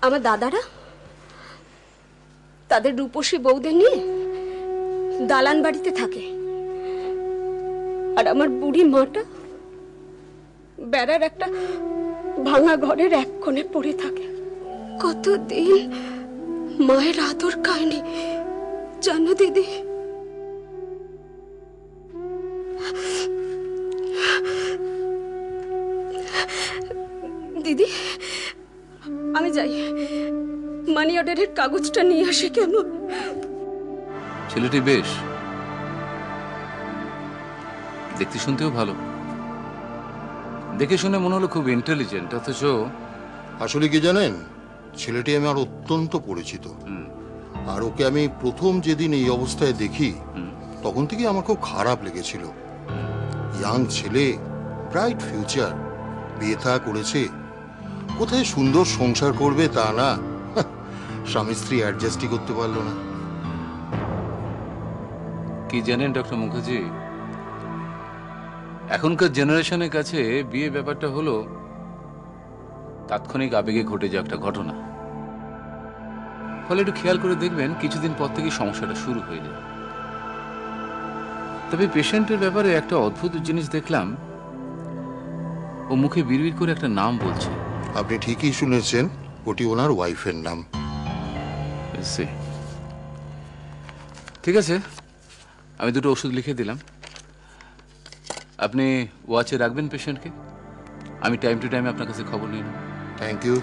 আমার দাদারা তাদের রূপসী বউদের নিয়ে দালান বাড়িতে থাকে, আর আমার বুড়ি মাটা বেড়ার একটা ভাঙা ঘরের এক কোণে পড়ে থাকে। কতদিন মায়ের আদর খায়নি জানো দিদি। দিদি আমি যাই, মানি অর্ডারের কাগজটা নিয়ে আসি। কেমন ছেলেটি? বেশ, দেখতে শুনতেও ভালো, দেখে শুনে মনে হলো খুব ইন্টেলিজেন্ট। অথচ আসলে কি জানেন, ছেলেটি আমার অত্যন্ত পরিচিত, আর ওকে আমি প্রথম যেদিন এই অবস্থায় দেখি তখন থেকে আমার খুব খারাপ লেগেছিল। ইয়াং ছেলে, ব্রাইট ফিউচার, বিয়ে থা করেছে, কোথায় সুন্দর সংসার করবে তা না, স্বামী স্ত্রী অ্যাডজাস্টই করতে পারলো না। কি জানেন ডক্টর মুখার্জি, এখনকার জেনারেশনের কাছে বিয়ে ব্যাপারটা হলো তাৎক্ষণিক আবেগে ঘটে যাওয়া একটা ঘটনা। ফলে একটু খেয়াল করে দেখবেন কিছুদিন পর থেকে সমস্যাটা শুরু হয়ে যায়। তবে পেশেন্টের ব্যাপারে একটা অদ্ভুত জিনিস দেখলাম, ও মুখে বিড়বিড় করে একটা নাম বলছে। আপনি ঠিকই শুনেছেন, ওটি ওনার ওয়াইফের নাম। ঠিক আছে, আমি দুটো ওষুধ লিখে দিলাম, আপনি ওয়াচে রাখবেন পেশেন্টকে। আমি টাইম টু টাইম আপনার কাছে খবর নিয়ে নেব। Thank you.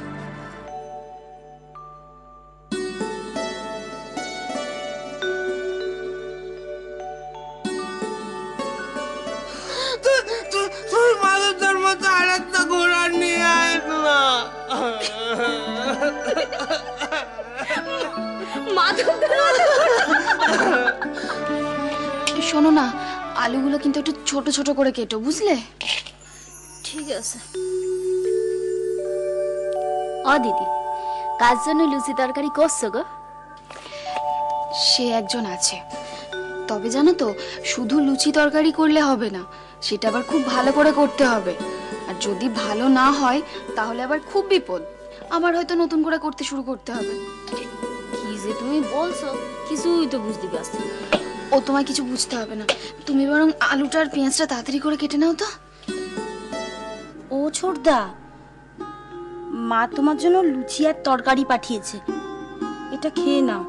তুই মাদকের মতো আরেকটা ঘোড়া নিয়ে আয় না। শোনো না, আলুগুলো কিন্তু একটু ছোট ছোট করে কেটো, বুঝলে? ঠিক আছে। ও দিদি, কার জন্য লুচি তরকারি করছো গো? সে একজন আছে, তবে জানো তো, শুধু লুচি তরকারি করলে হবে না, সেটা আবার খুব ভালো করে করতে হবে। আর যদি ভালো না হয় তাহলে আবার খুব বিপদ, আবার হয়তো নতুন করে করতে শুরু করতে হবে। কি যে তুমি বলছো, কিছুই তো বুঝতে পারছি না। ও তোমায় কিছু বুঝতে হবে না, তুমি বরং আলুটা আর পেঁয়াজটা তাড়াতাড়ি করে কেটে নাও তো। ও ছোটদা, মা তোমার জন্য লুচি আর তরকারি পাঠিয়েছে, এটা খেয়ে নাও।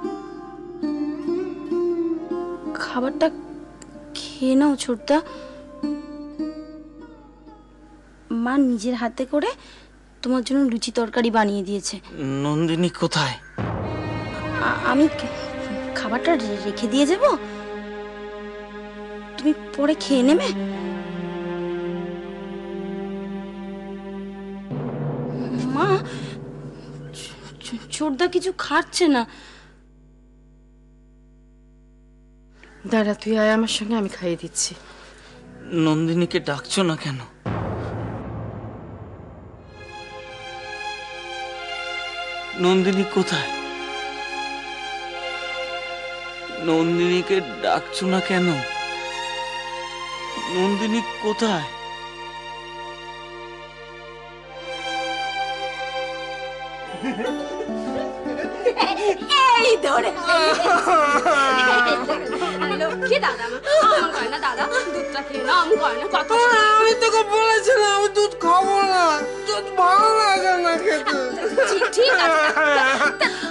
খাবারটা খেয়ে নাও ছোটদা, মা নিজের হাতে করে তোমার জন্য লুচি তরকারি বানিয়ে দিয়েছে। নন্দিনী কোথায়? আমি খাবারটা রেখে দিয়ে যাব, তুমি পরে খেয়ে নেবে। মা, ছোটদা কিছু খাচ্ছে না। দাঁড়া, তুই আয় আমার সঙ্গে, আমি খাইয়ে দিচ্ছি। নন্দিনীকে ডাকছো না কেন? নন্দিনী কোথায়? নন্দিনীকে ডাকছো না কেন? নন্দিনী কোথায়? এই ধরে লক্ষ্মী দাদা, আমার গয়না দাদা, দুধটা খেয়ে নাও। আমি গয়না কত, আমি তোকে বলেছিলাম আমি দুধ খাবো না, দুধ ভালো লাগে না খেতে। ঠিক আছে,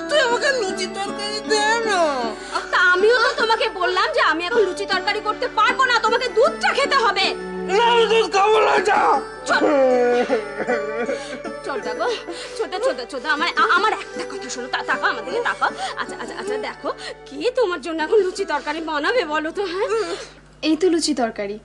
তুই আমাকে লুচি তরকারি দে না। তা আমিও তো তোমাকে বললাম যে আমি এখন লুচি তরকারি করতে পারবো না, তোমাকে দুধটা খেতে হবে। আমি দুধ খাবো না, যা। ছোটদা গো, ছোট আমার একটা কথা শোনো, তাকাও আমাদেরকে, তাকাও। আচ্ছা আচ্ছা আচ্ছা, দেখো কি তোমার জন্য এখন লুচি তরকারি বানাবে বলো তো? হ্যাঁ, এই তো লুচি তরকারি।